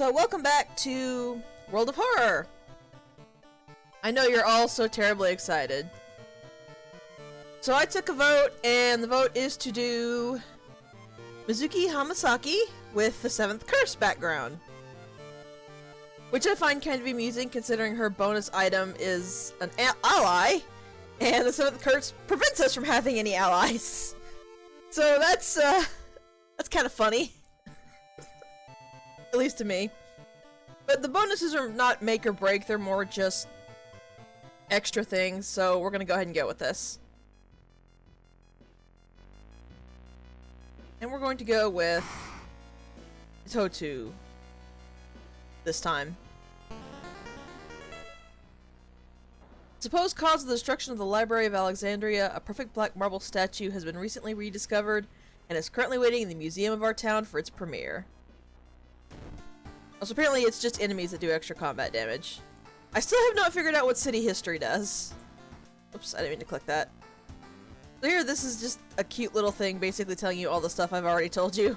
So welcome back to World of Horror! I know you're all so terribly excited. So I took a vote, and the vote is to do Mizuki Hamasaki with the 7th Curse background. Which I find kind of amusing considering her bonus item is an ally, and the 7th Curse prevents us from having any allies. So that's kind of funny. At least to me. But the bonuses are not make or break, they're more just extra things, so we're gonna go ahead and go with this. And we're going to go with Totu this time. Supposed cause of the destruction of the Library of Alexandria, a perfect black marble statue has been recently rediscovered and is currently waiting in the museum of our town for its premiere. Also, apparently it's just enemies that do extra combat damage. I still have not figured out what city history does. Oops, I didn't mean to click that. So here, this is just a cute little thing basically telling you all the stuff I've already told you.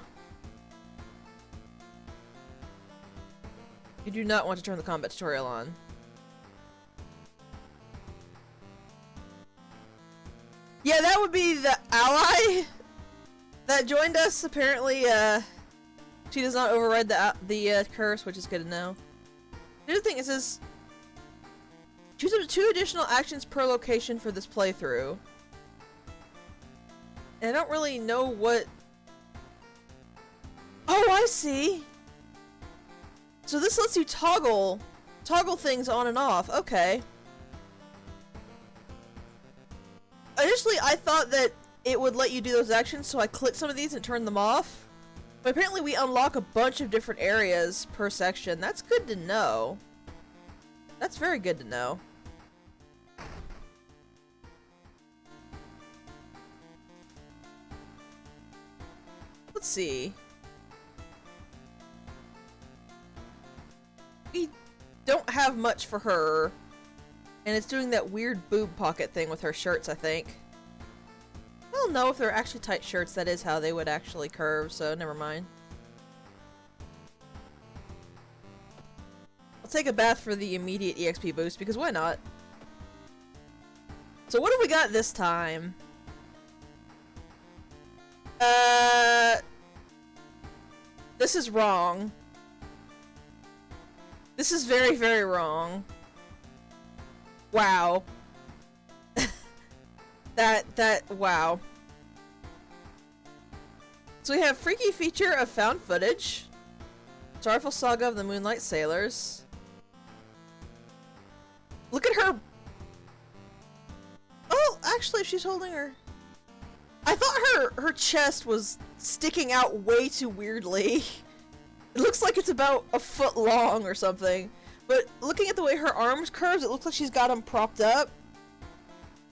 You do not want to turn the combat tutorial on. Yeah, that would be the ally that joined us. Apparently, she does not override the curse, which is good to know. The other thing, it says choose up to 2 additional actions per location for this playthrough. And I don't really know what... Oh, I see! So this lets you toggle things on and off. Okay. Initially, I thought that it would let you do those actions, so I clicked some of these and turned them off. But apparently we unlock a bunch of different areas per section. That's good to know. That's very good to know. Let's see. We don't have much for her. And it's doing that weird boob pocket thing with her shirts, I think. I don't know if they're actually tight shirts. That is how they would actually curve, so never mind. I'll take a bath for the immediate EXP boost, because why not? So what have we got this time? This is wrong. This is very, very wrong. Wow. Wow. So we have Freaky Feature of Found Footage. Sorrowful Saga of the Moonlight Sailors. Look at her. Oh, actually, she's holding her. I thought her chest was sticking out way too weirdly. It looks like it's about a foot long or something. But looking at the way her arms curves, it looks like she's got them propped up.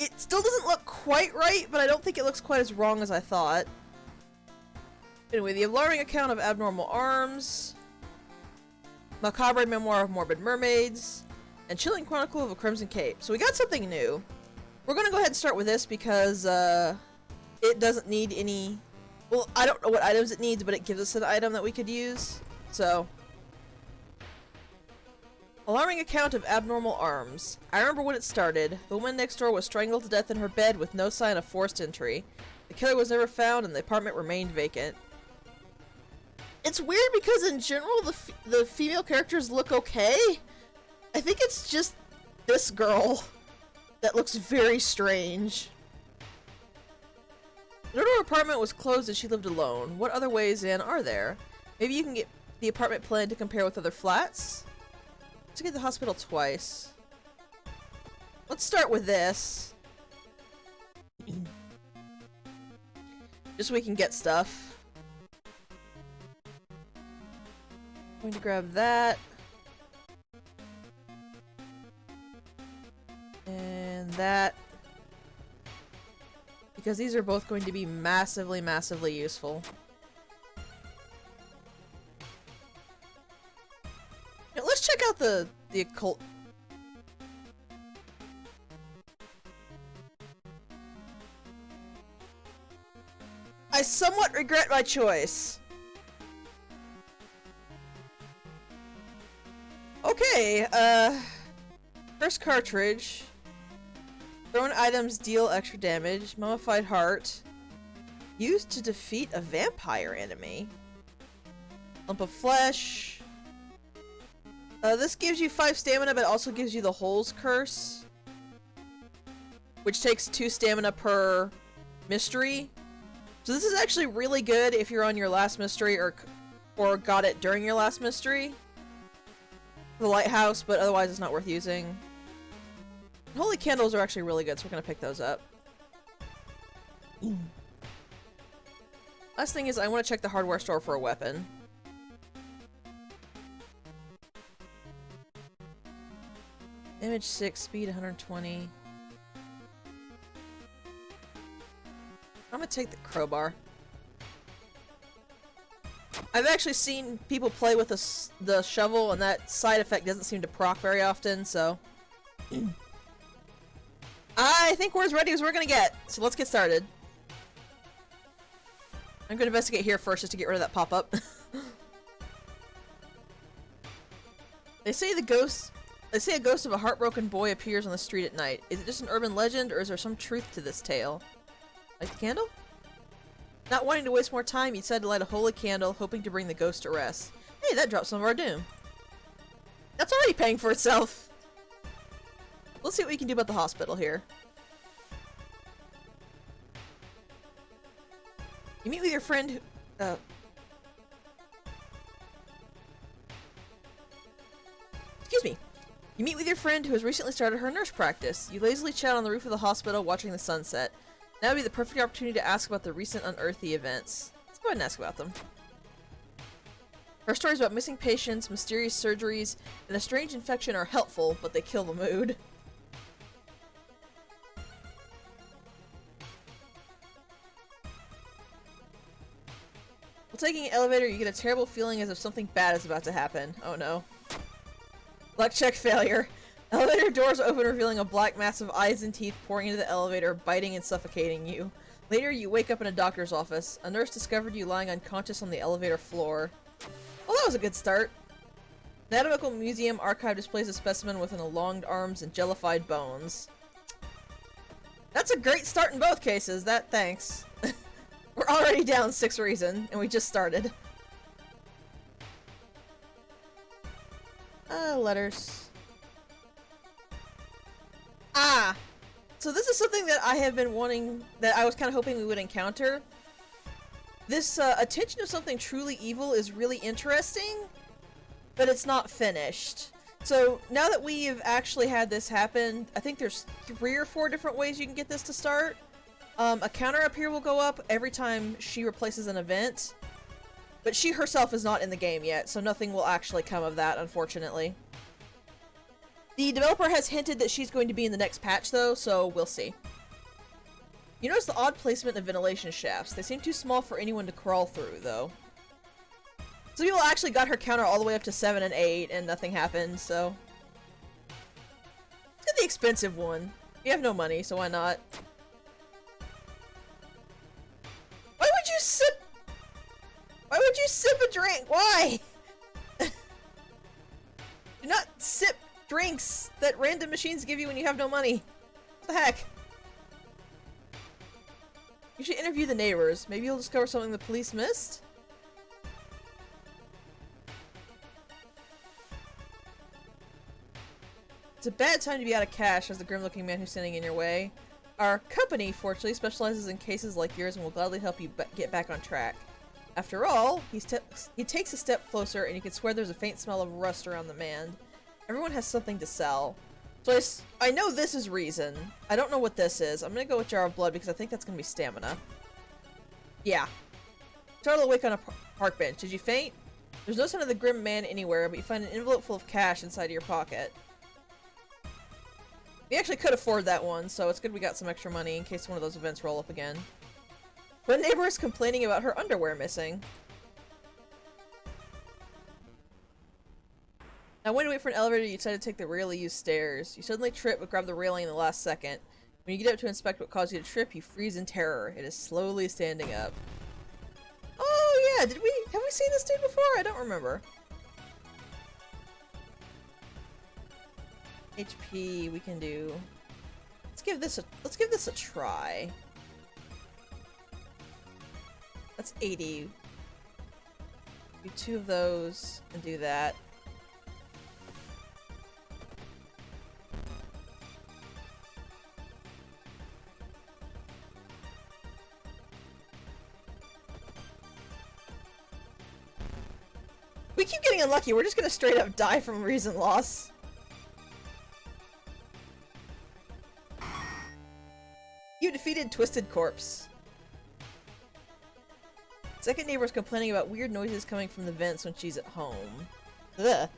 It still doesn't look quite right, but I don't think it looks quite as wrong as I thought. Anyway, the alarming account of abnormal arms, macabre memoir of morbid mermaids, and chilling chronicle of a crimson cape. So we got something new. We're gonna go ahead and start with this because it doesn't need any... Well, I don't know what items it needs, but it gives us an item that we could use. So... Alarming account of abnormal arms. I remember when it started. The woman next door was strangled to death in her bed with no sign of forced entry. The killer was never found and the apartment remained vacant. It's weird because in general the female characters look okay. I think it's just this girl that looks very strange. The door to her apartment was closed and she lived alone. What other ways in are there? Maybe you can get the apartment plan to compare with other flats? Let's get to the hospital twice. Let's start with this. Just so we can get stuff. I'm going to grab that. And that. Because these are both going to be massively, massively useful. Now, let's check out the occult. I somewhat regret my choice. Okay, first cartridge. Thrown items deal extra damage. Mummified heart. Used to defeat a vampire enemy. Lump of flesh. This gives you 5 stamina, but also gives you the Holes Curse. Which takes 2 stamina per mystery. So this is actually really good if you're on your last mystery or got it during your last mystery. The lighthouse, but otherwise it's not worth using. Holy candles are actually really good, so we're gonna pick those up. Last thing is I want to check the hardware store for a weapon. Damage 6, speed 120. I'm gonna take the crowbar. I've actually seen people play with the shovel, and that side effect doesn't seem to proc very often, so... I think we're as ready as we're gonna get, so let's get started. I'm gonna investigate here first just to get rid of that pop-up. They say a ghost of a heartbroken boy appears on the street at night. Is it just an urban legend, or is there some truth to this tale? Light the candle? Not wanting to waste more time, you decided to light a holy candle, hoping to bring the ghost to rest. Hey, that dropped some of our doom. That's already paying for itself. Let's see what we can do about the hospital here. You meet with your friend who... Excuse me. You meet with your friend who has recently started her nurse practice. You lazily chat on the roof of the hospital watching the sunset. Now would be the perfect opportunity to ask about the recent unearthly events. Let's go ahead and ask about them. Her stories about missing patients, mysterious surgeries, and a strange infection are helpful, but they kill the mood. While taking an elevator, you get a terrible feeling as if something bad is about to happen. Oh no. Luck check failure. Elevator doors open, revealing a black mass of eyes and teeth pouring into the elevator, biting and suffocating you. Later, you wake up in a doctor's office. A nurse discovered you lying unconscious on the elevator floor. Well, that was a good start. The Anatomical Museum archive displays a specimen with elonged arms and jellified bones. That's a great start in both cases. Thanks. We're already down 6 reason, and we just started. Letters. Ah! So this is something that I have been wanting, that I was kind of hoping we would encounter. This attention to something truly evil is really interesting, but it's not finished. So now that we have actually had this happen, I think there's 3 or 4 different ways you can get this to start. A counter up here will go up every time she replaces an event, but she herself is not in the game yet, so nothing will actually come of that, unfortunately. The developer has hinted that she's going to be in the next patch, though, so we'll see. You notice the odd placement of ventilation shafts. They seem too small for anyone to crawl through, though. Some people actually got her counter all the way up to 7 and 8, and nothing happened, so... Let's get the expensive one. We have no money, so why not? Why would you sip... Why would you sip a drink? Why? Do not sip drinks that random machines give you when you have no money. What the heck? You should interview the neighbors. Maybe you'll discover something the police missed? It's a bad time to be out of cash, as the grim-looking man who's standing in your way. Our company, fortunately, specializes in cases like yours and will gladly help you get back on track. After all, he takes a step closer, and you can swear there's a faint smell of rust around the man. Everyone has something to sell. So I know this is reason. I don't know what this is. I'm gonna go with Jar of Blood because I think that's gonna be stamina. Yeah. Startled awake on a park bench. Did you faint? There's no sign of the grim man anywhere, but you find an envelope full of cash inside of your pocket. We actually could afford that one, so it's good we got some extra money in case one of those events roll up again. But a neighbor is complaining about her underwear missing. Now, when you wait for an elevator, you decide to take the rarely used stairs. You suddenly trip but grab the railing in the last second. When you get up to inspect what caused you to trip, you freeze in terror. It is slowly standing up. Oh yeah, have we seen this dude before? I don't remember. HP we can do. Let's give this a try. That's 80. Do 2 of those and do that. We keep getting unlucky. We're just gonna straight up die from reason loss. You defeated Twisted Corpse. Second neighbor's complaining about weird noises coming from the vents when she's at home. Ugh.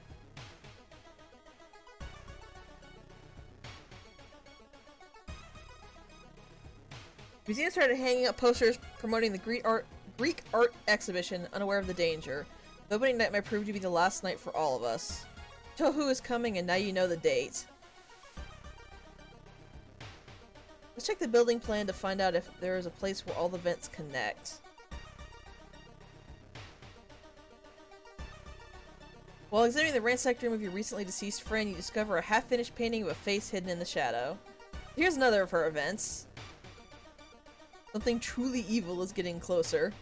Museum started hanging up posters promoting the Greek art exhibition, unaware of the danger. The opening night might prove to be the last night for all of us. Tohu is coming and now you know the date. Let's check the building plan to find out if there is a place where all the vents connect. While examining the ransacked room of your recently deceased friend, you discover a half-finished painting of a face hidden in the shadow. Here's another of her events. Something truly evil is getting closer.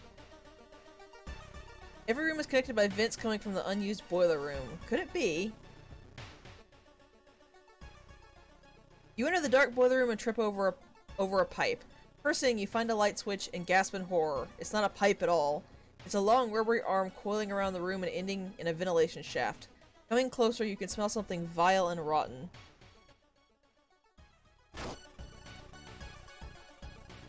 Every room is connected by vents coming from the unused boiler room. Could it be? You enter the dark boiler room and trip over a pipe. First thing, you find a light switch and gasp in horror. It's not a pipe at all. It's a long rubbery arm coiling around the room and ending in a ventilation shaft. Coming closer, you can smell something vile and rotten.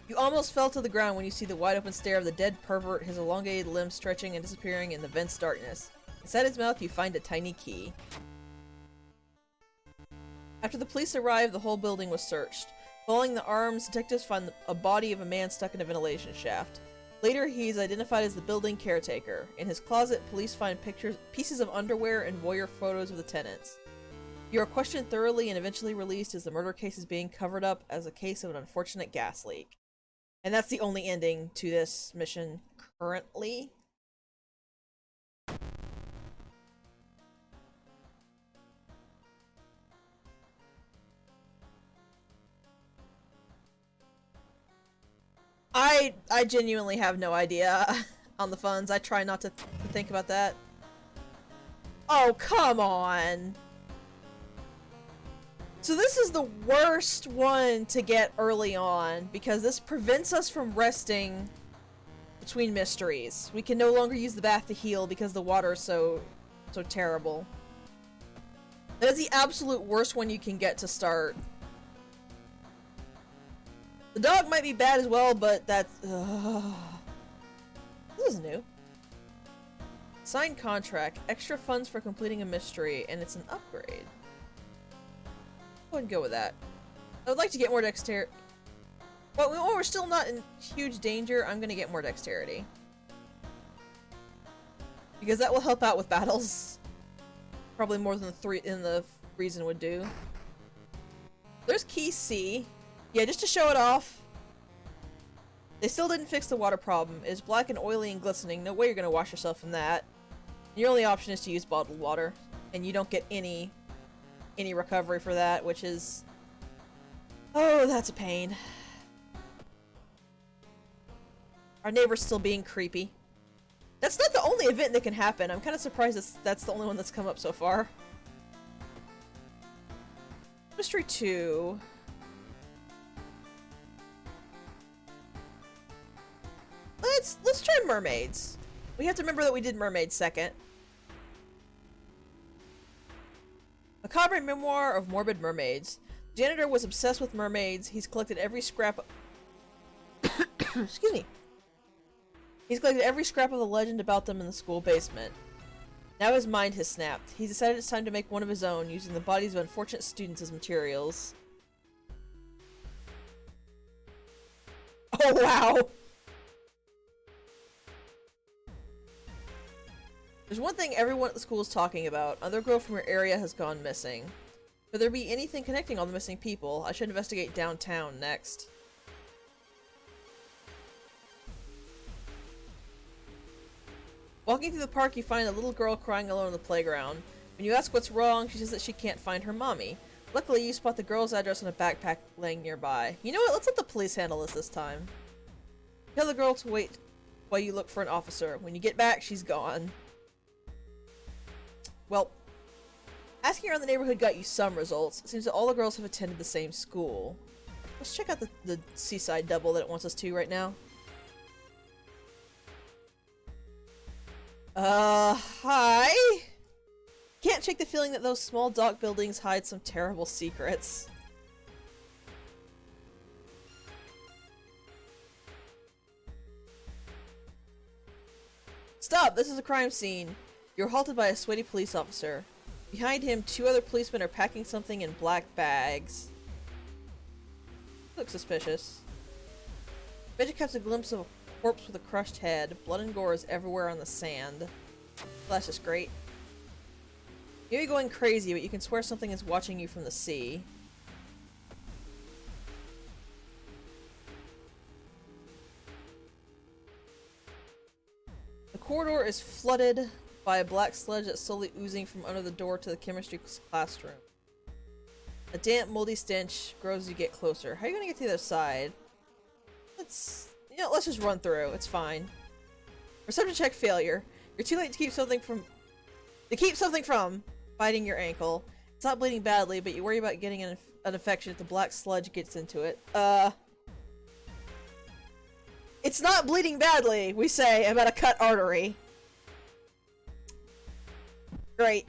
You almost fell to the ground when you see the wide open stare of the dead pervert, his elongated limbs stretching and disappearing in the vent's darkness. Inside his mouth, you find a tiny key. After the police arrived, the whole building was searched. Following the arms, detectives find a body of a man stuck in a ventilation shaft. Later, he is identified as the building caretaker. In his closet, police find pieces of underwear and voyeur photos of the tenants. You are questioned thoroughly and eventually released as the murder case is being covered up as a case of an unfortunate gas leak. And that's the only ending to this mission currently. I genuinely have no idea on the funds. I try not to think about that. Oh, come on! So this is the worst one to get early on, because this prevents us from resting between mysteries. We can no longer use the bath to heal because the water is so terrible. That is the absolute worst one you can get to start. The dog might be bad as well, but that's... This is new. Signed contract. Extra funds for completing a mystery, and it's an upgrade. Go ahead and go with that. I would like to get more dexterity. Well, we're still not in huge danger. I'm gonna get more dexterity. Because that will help out with battles. Probably more than the reason would do. There's key C. Yeah, just to show it off. They still didn't fix the water problem. It is black and oily and glistening. No way you're gonna wash yourself in that. Your only option is to use bottled water. And you don't get any recovery for that, which is... Oh, that's a pain. Our neighbor's still being creepy. That's not the only event that can happen. I'm kind of surprised that's the only one that's come up so far. Mystery 2. Let's try mermaids. We have to remember that we did mermaids second. Macabre memoir of morbid mermaids. Janitor was obsessed with mermaids. He's collected every scrap excuse me. He's collected every scrap of the legend about them in the school basement. Now his mind has snapped. He's decided it's time to make one of his own, using the bodies of unfortunate students as materials. Oh wow! There's one thing everyone at the school is talking about. Another girl from your area has gone missing. Could there be anything connecting all the missing people? I should investigate downtown next. Walking through the park, you find a little girl crying alone on the playground. When you ask what's wrong, she says that she can't find her mommy. Luckily, you spot the girl's address on a backpack laying nearby. You know what? Let's let the police handle this time. Tell the girl to wait while you look for an officer. When you get back, she's gone. Well, asking around the neighborhood got you some results. It seems that all the girls have attended the same school. Let's check out the seaside double that it wants us to right now. Hi? Can't shake the feeling that those small dock buildings hide some terrible secrets. Stop! This is a crime scene. You're halted by a sweaty police officer. Behind him, 2 other policemen are packing something in black bags. Looks suspicious. Magic catches a glimpse of a corpse with a crushed head. Blood and gore is everywhere on the sand. Well, that's just great. You may be going crazy, but you can swear something is watching you from the sea. The corridor is flooded by a black sludge that's slowly oozing from under the door to the chemistry classroom. A damp, moldy stench grows as you get closer. How are you gonna get to the other side? Let's just run through. It's fine. Perception check failure. You're too late to keep something from biting your ankle. It's not bleeding badly, but you worry about getting an infection if the black sludge gets into it. It's not bleeding badly, we say, about a cut artery. Great.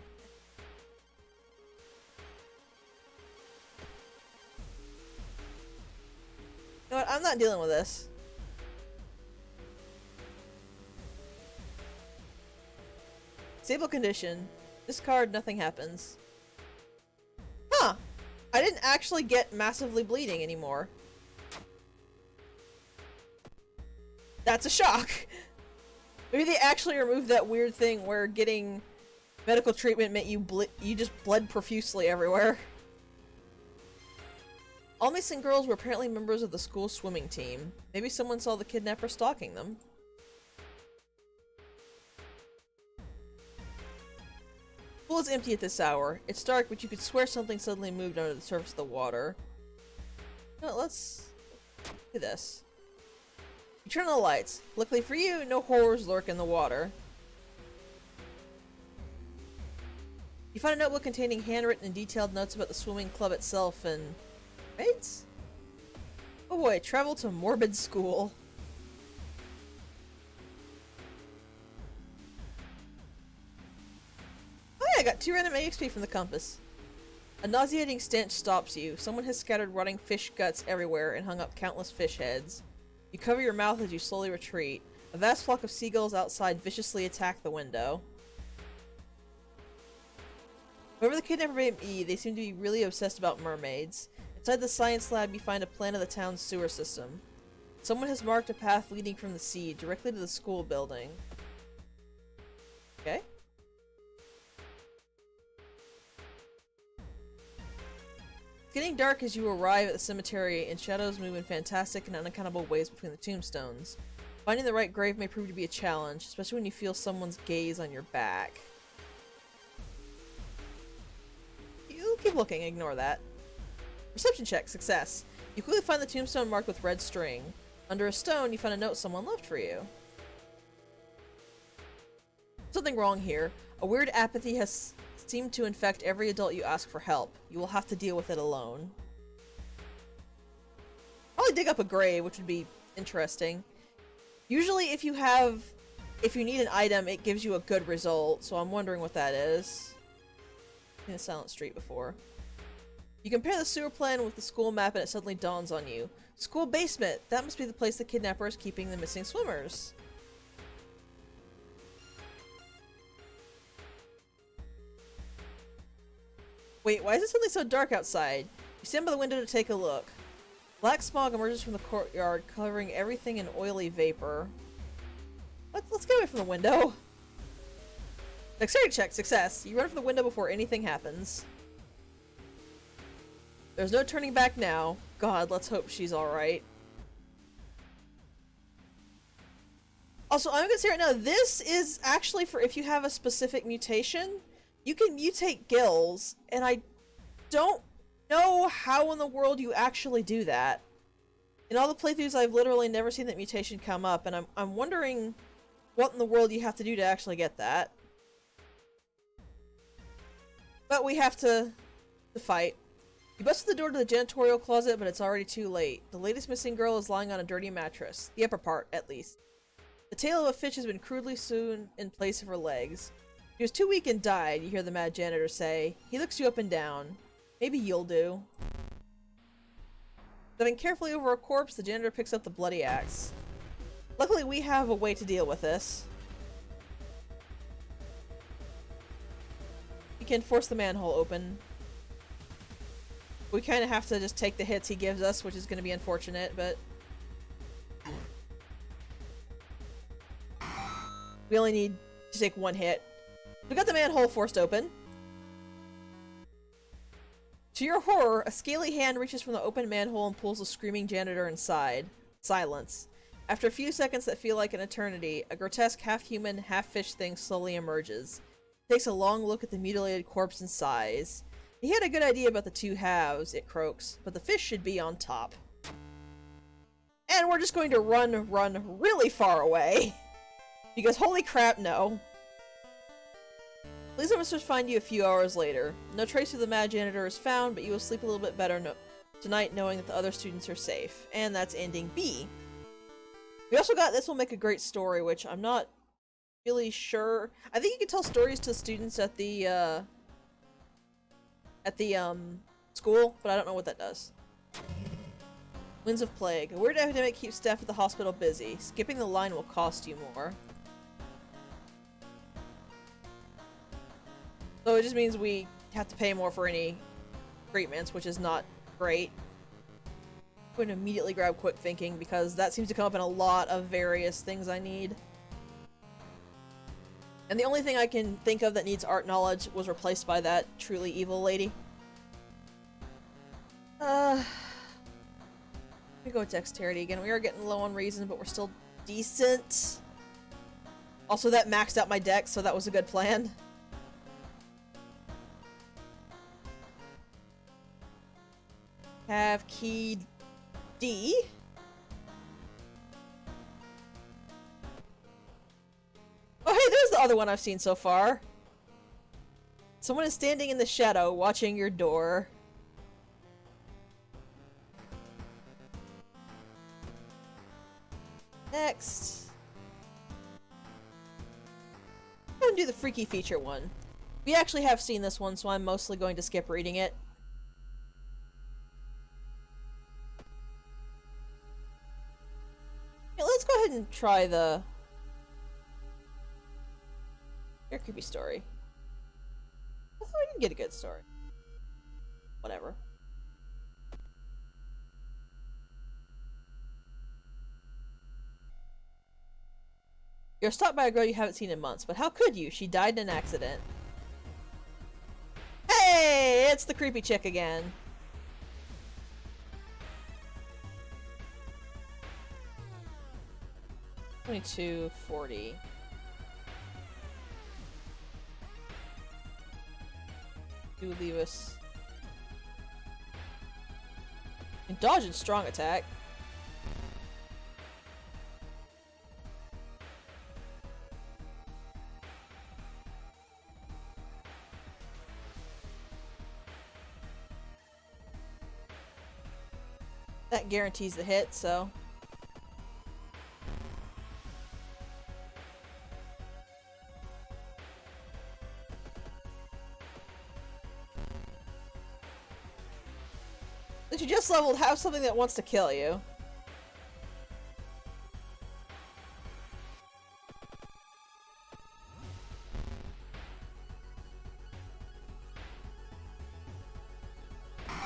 You know what? I'm not dealing with this. Stable condition. Discard, nothing happens. Huh. I didn't actually get massively bleeding anymore. That's a shock. Maybe they actually removed that weird thing where getting medical treatment meant you just bled profusely everywhere. All missing girls were apparently members of the school swimming team. Maybe someone saw the kidnapper stalking them. The pool is empty at this hour. It's dark, but you could swear something suddenly moved under the surface of the water. No, let's do this. You turn on the lights. Luckily for you, no horrors lurk in the water. You find a notebook containing handwritten and detailed notes about the swimming club itself and... Mates? Oh boy, travel to morbid school. Oh yeah, I got 2 random AXP from the compass. A nauseating stench stops you. Someone has scattered rotting fish guts everywhere and hung up countless fish heads. You cover your mouth as you slowly retreat. A vast flock of seagulls outside viciously attack the window. Whoever the kidnapper may be, they seem to be really obsessed about mermaids. Inside the science lab, you find a plan of the town's sewer system. Someone has marked a path leading from the sea directly to the school building. Okay. It's getting dark as you arrive at the cemetery, and shadows move in fantastic and unaccountable ways between the tombstones. Finding the right grave may prove to be a challenge, especially when you feel someone's gaze on your back. You keep looking, ignore that. Perception check, success. You quickly find the tombstone marked with red string. Under a stone, you find a note someone left for you. Something wrong here. A weird apathy has seemed to infect every adult you ask for help. You will have to deal with it alone. Probably dig up a grave, which would be interesting. Usually if you need an item, it gives you a good result, so I'm wondering what that is. I've seen a silent street before. You compare the sewer plan with the school map and it suddenly dawns on you. School basement! That must be the place the kidnapper is keeping the missing swimmers. Wait, why is it suddenly so dark outside? You stand by the window to take a look. Black smog emerges from the courtyard, covering everything in oily vapor. Let's get away from the window. Dexterity check, success. You run from the window before anything happens. There's no turning back now. God, let's hope she's alright. Also, I'm gonna say right now, this is actually for if you have a specific mutation. You can mutate gills, and I don't know how in the world you actually do that. In all the playthroughs, I've literally never seen that mutation come up, and I'm wondering what in the world you have to do to actually get that. But we have to fight. You busted the door to the janitorial closet, but it's already too late. The latest missing girl is lying on a dirty mattress. The upper part, at least. The tail of a fish has been crudely sewn in place of her legs. She was too weak and died, you hear the mad janitor say. He looks you up and down. Maybe you'll do. Stepping carefully over a corpse, the janitor picks up the bloody axe. Luckily, we have a way to deal with this. We can force the manhole open. We kind of have to just take the hits he gives us, which is going to be unfortunate, but... we only need to take one hit. We got the manhole forced open. To your horror, a scaly hand reaches from the open manhole and pulls the screaming janitor inside. Silence. After a few seconds that feel like an eternity, a grotesque half-human, half-fish thing slowly emerges. It takes a long look at the mutilated corpse and sighs. He had a good idea about the two halves, it croaks, but the fish should be on top. And we're just going to run really far away. Because holy crap, no. Police officers find you a few hours later. No trace of the mad janitor is found, but you will sleep a little bit better tonight knowing that the other students are safe. And that's ending B. We also got This Will Make a Great Story, which I'm not really sure. I think you can tell stories to students at the school, but I don't know what that does. Winds of Plague. A weird epidemic keeps staff at the hospital busy. Skipping the line will cost you more. So it just means we have to pay more for any treatments, which is not great. I'm going to immediately grab Quick Thinking because that seems to come up in a lot of various things I need. And the only thing I can think of that needs art knowledge was replaced by that truly evil lady. Let me go with Dexterity again. We are getting low on reason, but we're still decent. Also, that maxed out my dex, so that was a good plan. Have key D. Oh, hey, there's the other one I've seen so far. Someone is standing in the shadow, watching your door. Next. I'm gonna do the freaky feature one. We actually have seen this one, so I'm mostly going to skip reading it. Yeah, let's go ahead and try the... Your creepy story. I thought we didn't get a good story. Whatever. You're stopped by a girl you haven't seen in months, but how could you? She died in an accident. Hey! It's the creepy chick again. $22.40. Do leave us. And dodge and strong attack. That guarantees the hit, so. That you just leveled, have something that wants to kill you.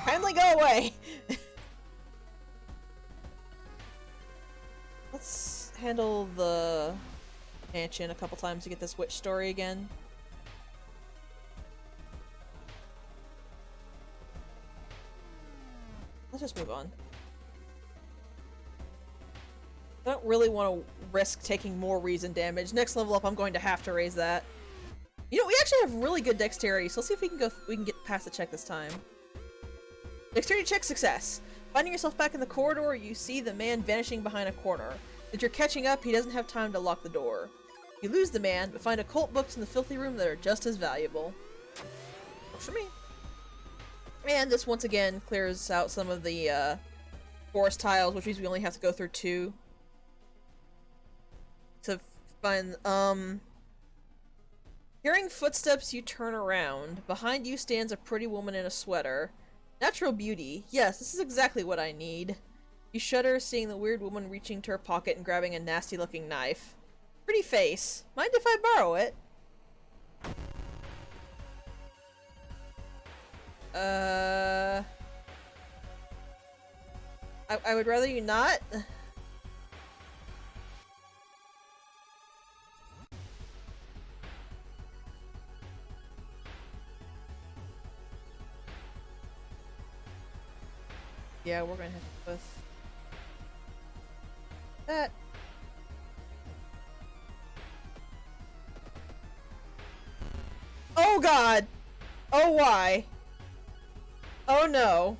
Kindly go away! Let's handle the mansion a couple times to get this witch story again. Let's just move on. I don't really want to risk taking more reason damage. Next level up, I'm going to have to raise that. You know, we actually have really good dexterity, so let's see if we can get past the check this time. Dexterity check success. Finding yourself back in the corridor, you see the man vanishing behind a corner. As you're catching up, he doesn't have time to lock the door. You lose the man, but find occult books in the filthy room that are just as valuable. Works for me. And this once again clears out some of the forest tiles, which means we only have to go through 2 to find. Hearing footsteps, you turn around. Behind you stands a pretty woman in a sweater. Natural beauty. Yes, this is exactly what I need. You shudder, seeing the weird woman reaching to her pocket and grabbing a nasty-looking knife. Pretty face. Mind if I borrow it? I would rather you not. Yeah, we're gonna have to with that. Oh god! Oh why? Oh no.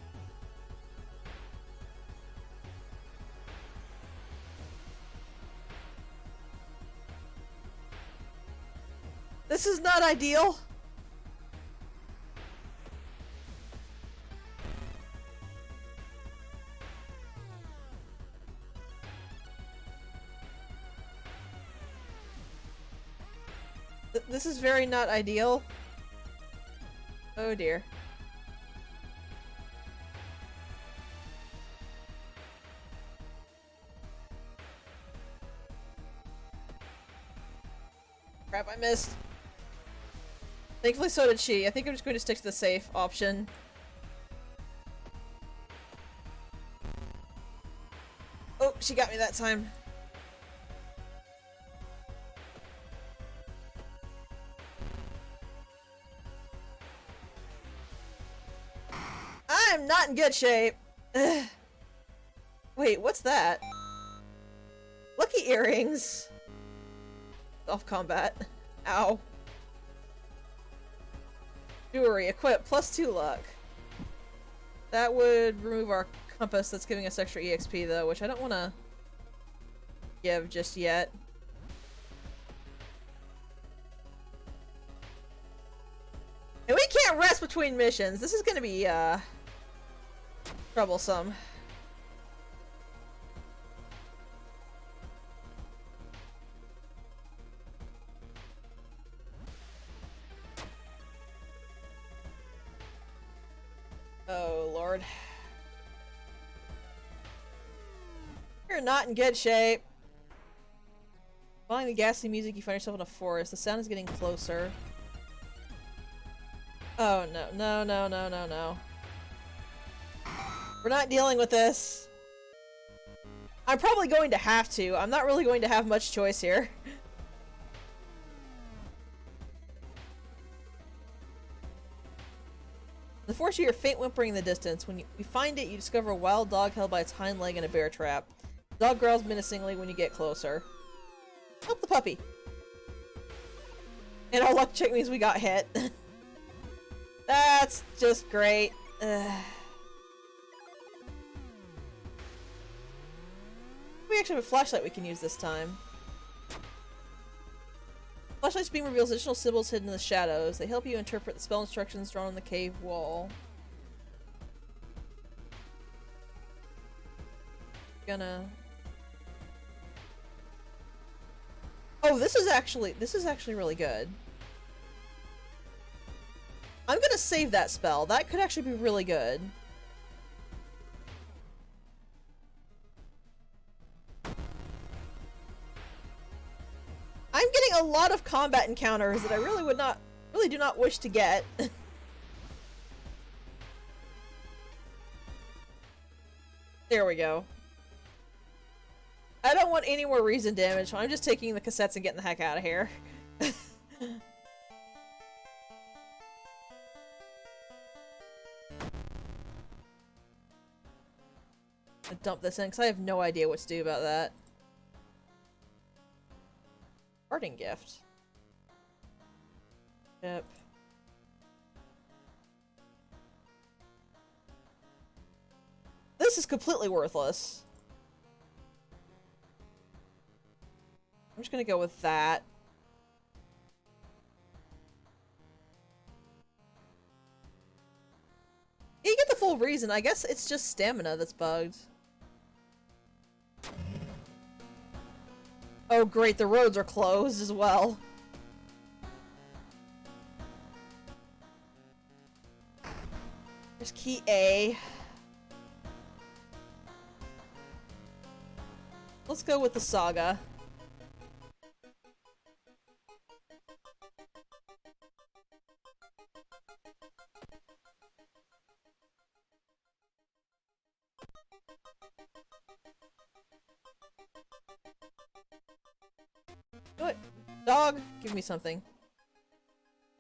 This is not ideal. This is very not ideal. Oh dear. Crap, I missed. Thankfully so did she. I think I'm just going to stick to the safe option. Oh, she got me that time. I'm not in good shape. Wait, what's that? Lucky earrings. Off combat. Ow. Jewelry, equip, +2 luck. That would remove our compass that's giving us extra EXP though, which I don't want to give just yet. And we can't rest between missions. This is gonna be, troublesome. Oh, Lord. You're not in good shape. Following the ghastly music, you find yourself in a forest. The sound is getting closer. Oh, no. No, no, no, no, no. We're not dealing with this. I'm probably going to have to. I'm not really going to have much choice here. The forest you hear faint whimpering in the distance. When you find it, you discover a wild dog held by its hind leg in a bear trap. The dog growls menacingly when you get closer. Help the puppy. And our luck check means we got hit. That's just great. We actually have a flashlight we can use this time. Flashlight's beam reveals additional symbols hidden in the shadows. They help you interpret the spell instructions drawn on the cave wall. Gonna... Oh, this is actually really good. I'm gonna save that spell. That could actually be really good. I'm getting a lot of combat encounters that I really do not wish to get. There we go. I don't want any more reason damage, so I'm just taking the cassettes and getting the heck out of here. I dump this in because I have no idea what to do about that. Parting gift. Yep. this is completely worthless. I'm just gonna go with that. You get the full reason. I guess it's just stamina that's bugged. Oh great, the roads are closed as well. There's key A. Let's go with the saga. Do it. Dog, give me something.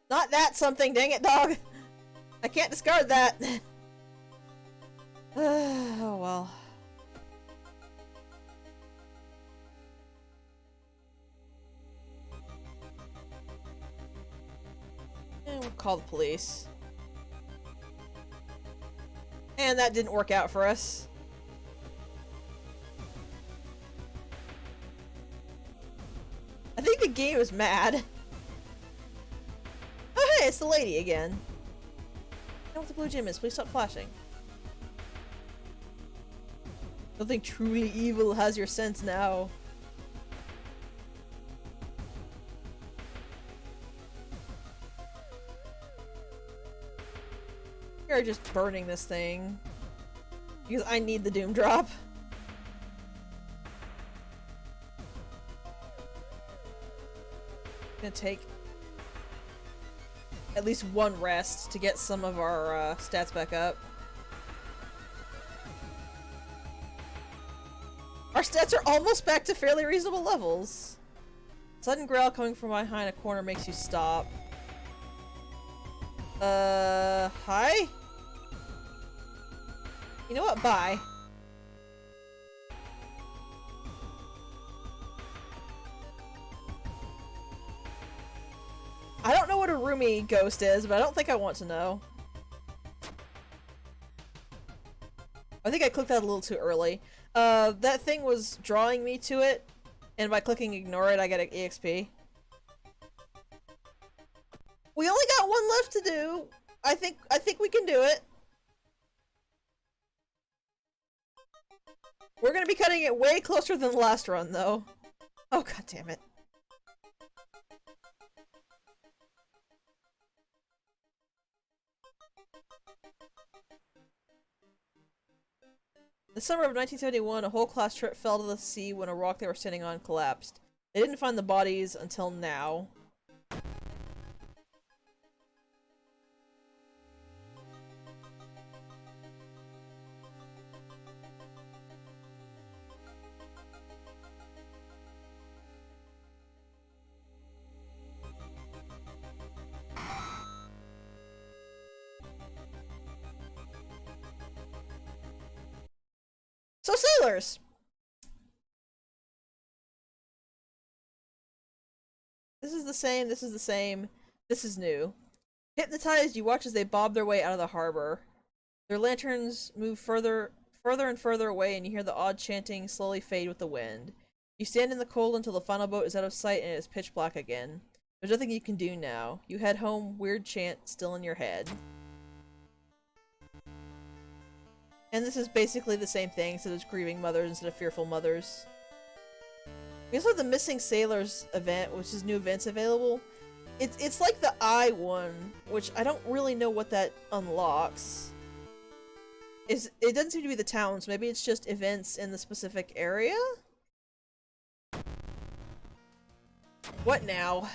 Not that something, dang it, dog! I can't discard that! Oh well. And we'll call the police. And that didn't work out for us. I think the game is mad. Oh hey, it's the lady again. I know what the blue gem is, please stop flashing. Nothing truly evil has your sense now. You're just burning this thing. Because I need the doom drop. Gonna take at least one rest to get some of our stats back up. Our stats are almost back to fairly reasonable levels. Sudden growl coming from behind a corner makes you stop. Hi? You know what? Bye. I don't know what a roomie ghost is, but I don't think I want to know. I think I clicked that a little too early. That thing was drawing me to it, and by clicking ignore it, I get an EXP. We only got one left to do. I think we can do it. We're gonna be cutting it way closer than the last run, though. Oh, god damn it. The summer of 1971, a whole class trip fell to the sea when a rock they were standing on collapsed. They didn't find the bodies until now. So sailors! This is the same, this is the same, this is new. Hypnotized, you watch as they bob their way out of the harbor. Their lanterns move further and further away, and you hear the odd chanting slowly fade with the wind. You stand in the cold until the final boat is out of sight and it is pitch black again. There's nothing you can do now. You head home, weird chant still in your head. And this is basically the same thing, instead of grieving mothers instead of fearful mothers. We also have the Missing Sailors event, which is new events available. It's like the I one, which I don't really know what that unlocks. It doesn't seem to be the towns, maybe it's just events in the specific area? What now?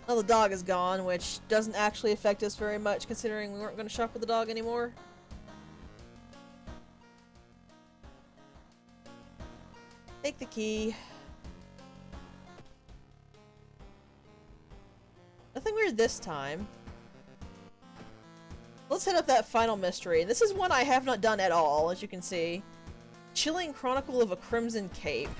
Well, the dog is gone, which doesn't actually affect us very much, considering we weren't going to shop with the dog anymore. Take the key. Nothing weird this time. Let's hit up that final mystery. This is one I have not done at all, as you can see. Chilling Chronicle of a Crimson Cape.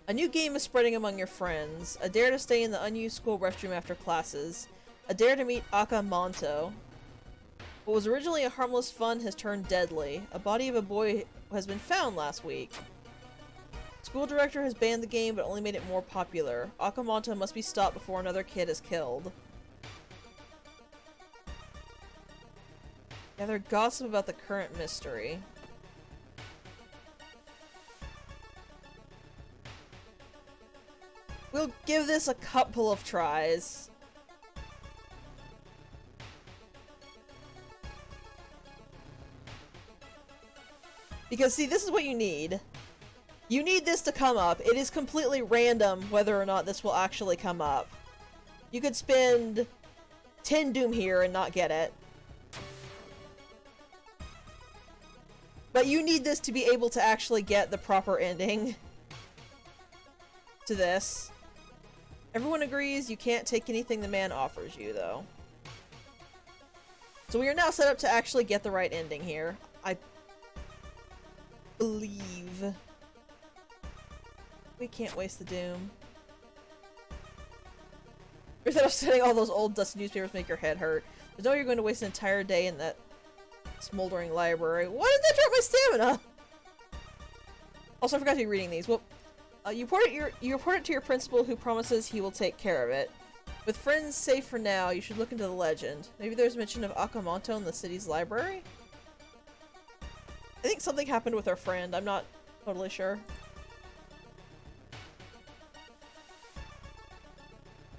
A new game is spreading among your friends. A dare to stay in the unused school restroom after classes. A dare to meet Akamonto. What was originally a harmless fun has turned deadly. A body of a boy has been found last week. School director has banned the game but only made it more popular. Akamoto must be stopped before another kid is killed. Gather gossip about the current mystery. We'll give this a couple of tries. Because, see, this is what you need. You need this to come up. It is completely random whether or not this will actually come up. You could spend 10 Doom here and not get it. But you need this to be able to actually get the proper ending to this. Everyone agrees you can't take anything the man offers you, though. So we are now set up to actually get the right ending here. I believe. We can't waste the Doom. Instead of setting all those old dusty newspapers make your head hurt. There's no way you're going to waste an entire day in that smoldering library. Why did that drop my stamina? Also, I forgot to be reading these. Well, you report it to your principal, who promises he will take care of it. With friends safe for now, you should look into the legend. Maybe there's mention of Akamoto in the city's library? I think something happened with our friend. I'm not totally sure.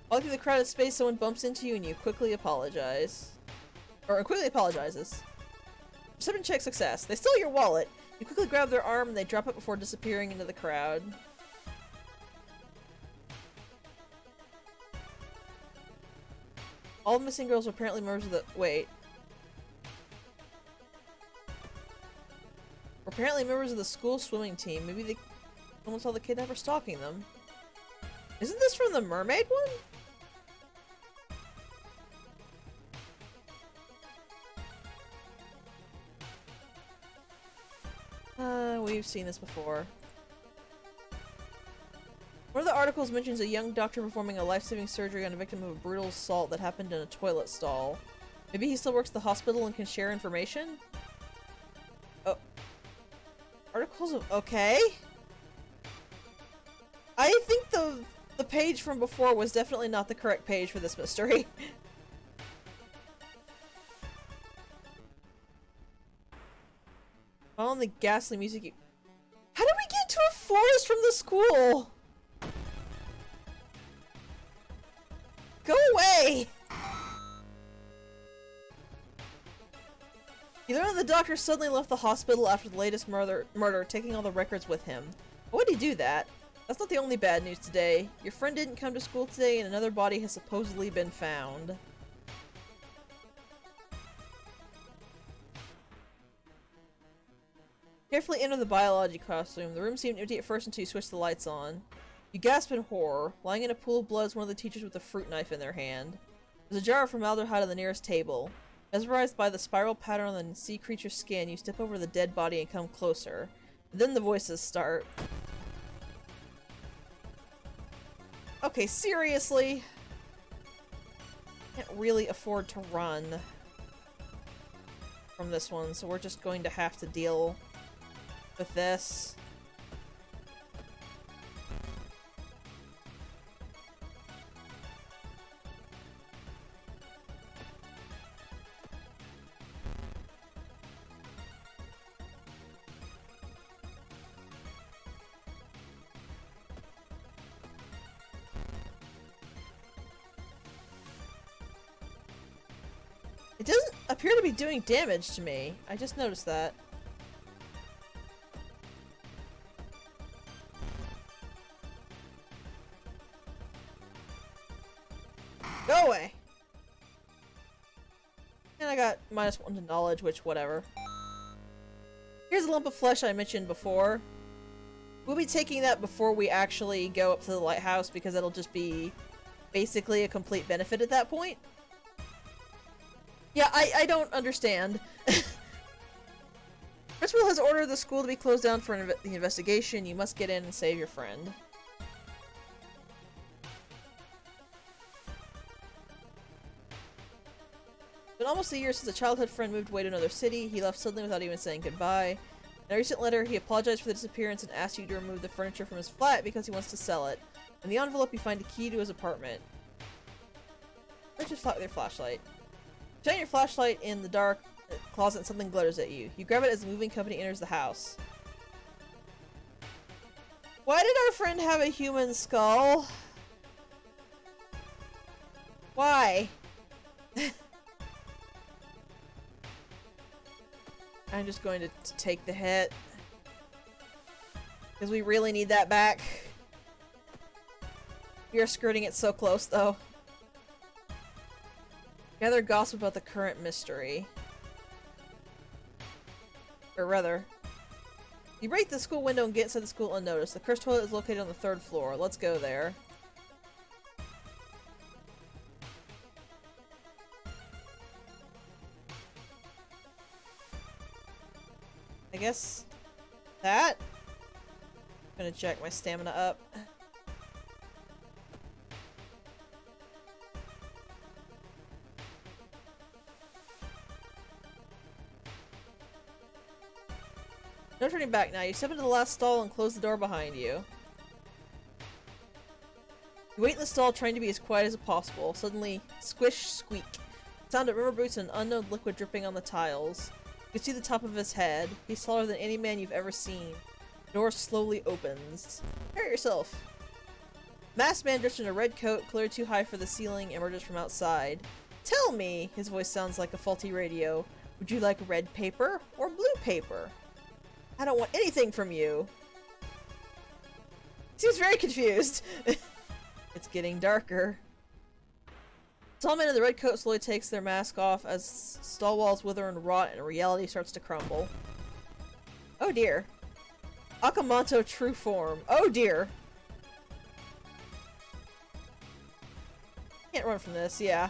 While through the crowded space, someone bumps into you and you quickly apologize. Or quickly apologizes. Perception check success. They steal your wallet. You quickly grab their arm and they drop it before disappearing into the crowd. All the missing girls are apparently members of the- wait. Were apparently members of the school swimming team. Maybe someone saw the kidnapper stalking them. Isn't this from the mermaid one? We've seen this before. One of the articles mentions a young doctor performing a life-saving surgery on a victim of a brutal assault that happened in a toilet stall. Maybe he still works at the hospital and can share information? Oh. Articles of- okay. I think the page from before was definitely not the correct page for this mystery. Following the ghastly music. How did we get to a forest from the school? Go away! You learn that the doctor suddenly left the hospital after the latest murder, taking all the records with him. Why would he do that? That's not the only bad news today. Your friend didn't come to school today and another body has supposedly been found. Carefully enter the biology classroom. The room seemed empty at first until you switched the lights on. You gasp in horror. Lying in a pool of blood is one of the teachers with a fruit knife in their hand. There's a jar of formaldehyde on the nearest table. Mesmerized by the spiral pattern on the sea creature's skin, you step over the dead body and come closer. Then the voices start. Okay, seriously? Can't really afford to run from this one, so we're just going to have to deal with this. It doesn't appear to be doing damage to me. I just noticed that. Go away! And I got -1 to knowledge, which, whatever. Here's a lump of flesh I mentioned before. We'll be taking that before we actually go up to the lighthouse because it'll just be basically a complete benefit at that point. Yeah, I don't understand. Principal has ordered the school to be closed down for the investigation. You must get in and save your friend. Been almost a year since a childhood friend moved away to another city. He left suddenly without even saying goodbye. In a recent letter, he apologized for the disappearance and asked you to remove the furniture from his flat because he wants to sell it. In the envelope, you find a key to his apartment. Search his flat with your flashlight. Shine your flashlight in the dark closet and something glitters at you. You grab it as the moving company enters the house. Why did our friend have a human skull? Why? I'm just going to take the hit. Because we really need that back. We are skirting it so close, though. Gather gossip about the current mystery. Or rather, you break the school window and get inside the school unnoticed. The cursed toilet is located on the 3rd floor. Let's go there. I guess that? I'm gonna check my stamina up. No turning back now. You step into the last stall and close the door behind you. You wait in the stall trying to be as quiet as possible. Suddenly, squish, squeak. Sound of rubber boots and unknown liquid dripping on the tiles. You can see the top of his head. He's taller than any man you've ever seen. The door slowly opens. Hurt yourself. Masked man dressed in a red coat, cleared too high for the ceiling, emerges from outside. Tell me, his voice sounds like a faulty radio. Would you like red paper or blue paper? I don't want anything from you. Seems very confused. It's getting darker. The tall man in the red coat slowly takes their mask off as stall walls wither and rot and reality starts to crumble. Oh dear. Akamanto true form. Oh dear. Can't run from this, yeah.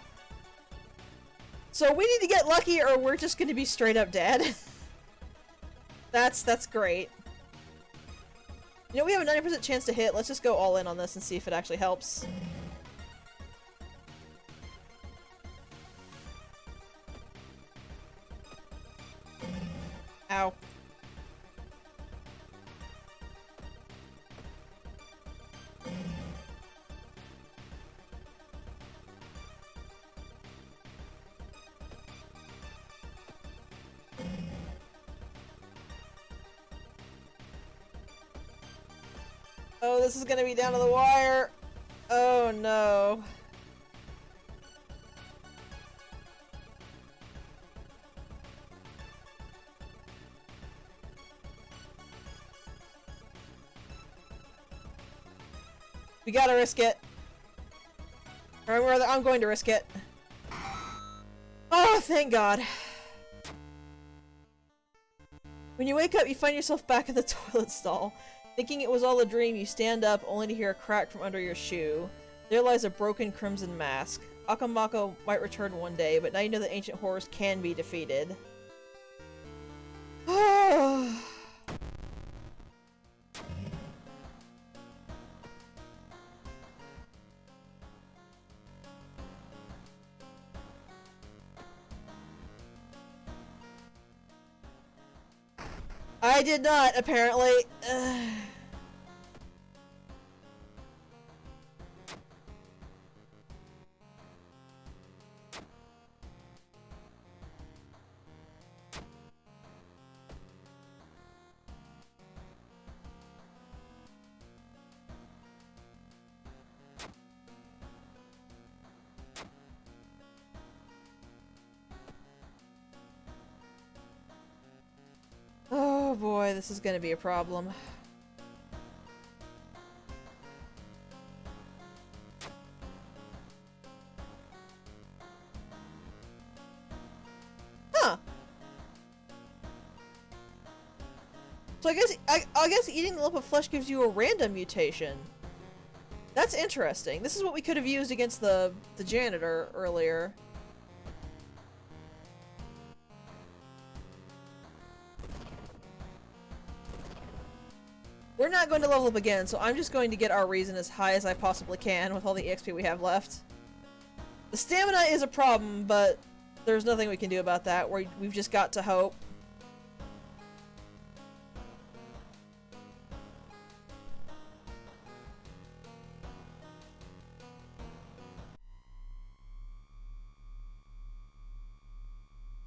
So we need to get lucky or we're just gonna be straight up dead. That's great. You know, we have a 90% chance to hit. Let's just go all in on this and see if it actually helps. Ow. Oh, this is gonna be down to the wire. Oh no. We gotta risk it. Or rather, I'm going to risk it. Oh, thank God. When you wake up, you find yourself back in the toilet stall. Thinking it was all a dream, you stand up, only to hear a crack from under your shoe. There lies a broken crimson mask. Akamako might return one day, but now you know that ancient horrors can be defeated. I did not, apparently. Oh boy, this is gonna be a problem. Huh. So I guess eating the lump of flesh gives you a random mutation. That's interesting. This is what we could have used against the janitor earlier. We're not going to level up again, so I'm just going to get our reason as high as I possibly can with all the EXP we have left. The stamina is a problem, but There's nothing we can do about that. We've just got to hope.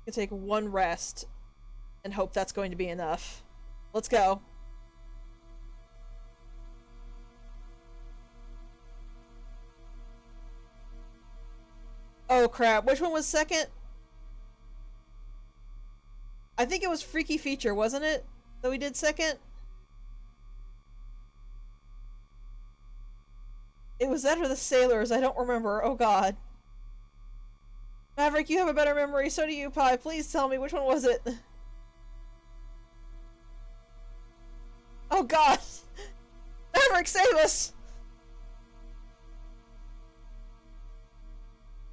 We can take one rest and hope that's going to be enough. Let's go. Oh crap, which one was second? I think it was Freaky Feature, wasn't it? That we did second? It was that or the Sailors, I don't remember. Oh god. Maverick, you have a better memory, so do you, Pi. Please tell me, which one was it? Oh god! Maverick, save us!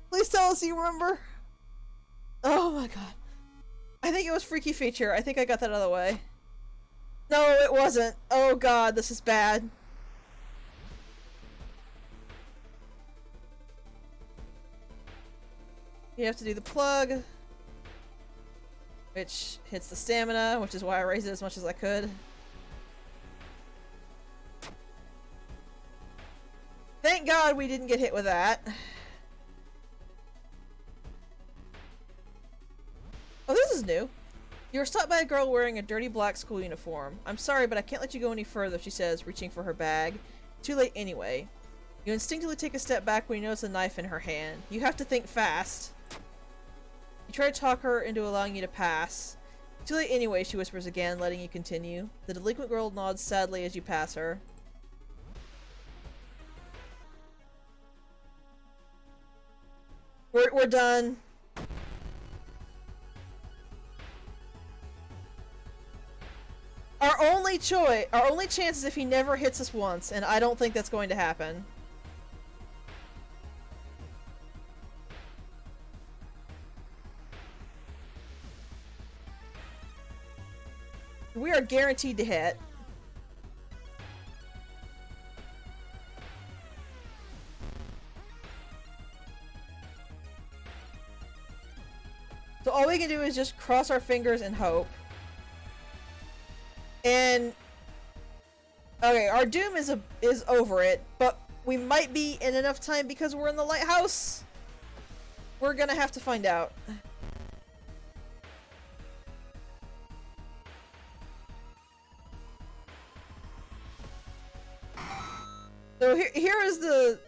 Please tell us you remember. Oh my god. I think it was Freaky Feature. I think I got that out of the way. No, it wasn't. Oh god, this is bad. You have to do the plug, which hits the stamina, which is why I raised it as much as I could. Thank god we didn't get hit with that. Oh, this is new. You were stopped by a girl wearing a dirty black school uniform. I'm sorry, but I can't let you go any further, she says, reaching for her bag. Too late anyway. You instinctively take a step back when you notice a knife in her hand. You have to think fast. You try to talk her into allowing you to pass. Too late anyway, she whispers again, letting you continue. The delinquent girl nods sadly as you pass her. We're done. Our only chance is if he never hits us once, and I don't think that's going to happen. We are guaranteed to hit. So all we can do is just cross our fingers and hope. And okay, our doom is over it, but we might be in enough time because we're in the lighthouse. We're gonna have to find out. So here's the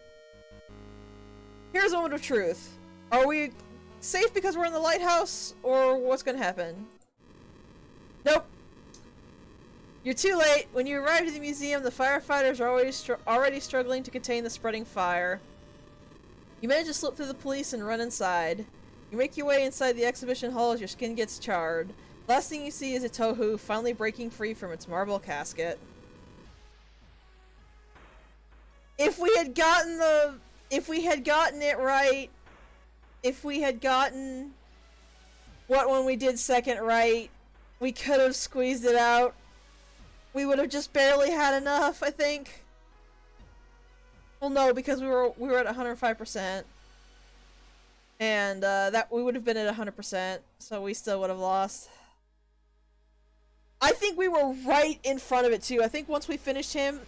moment of truth. Are we safe because we're in the lighthouse, or what's gonna happen? Nope. You're too late. When you arrive at the museum, the firefighters are already struggling to contain the spreading fire. You manage to slip through the police and run inside. You make your way inside the exhibition hall as your skin gets charred. Last thing you see is a Tohu finally breaking free from its marble casket. If we had gotten it right, if we had gotten what one we did second right, we could have squeezed it out. We would have just barely had enough, I think. Well, no, because we were at 105%, and that we would have been at 100%, so we still would have lost. I think we were right in front of it too. I think once we finished him,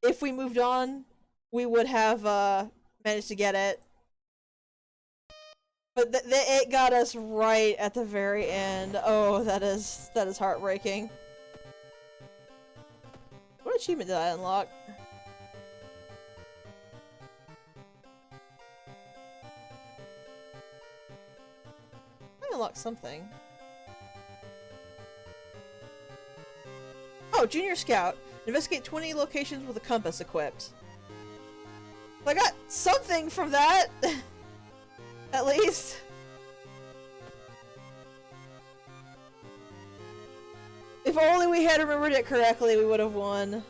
if we moved on, we would have managed to get it. But it got us right at the very end. Oh, that is heartbreaking. What achievement did I unlock? I unlocked something. Oh, Junior Scout. Investigate 20 locations with a compass equipped. I got something from that! At least. If only we had remembered it correctly, we would have won.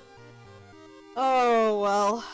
Oh, well.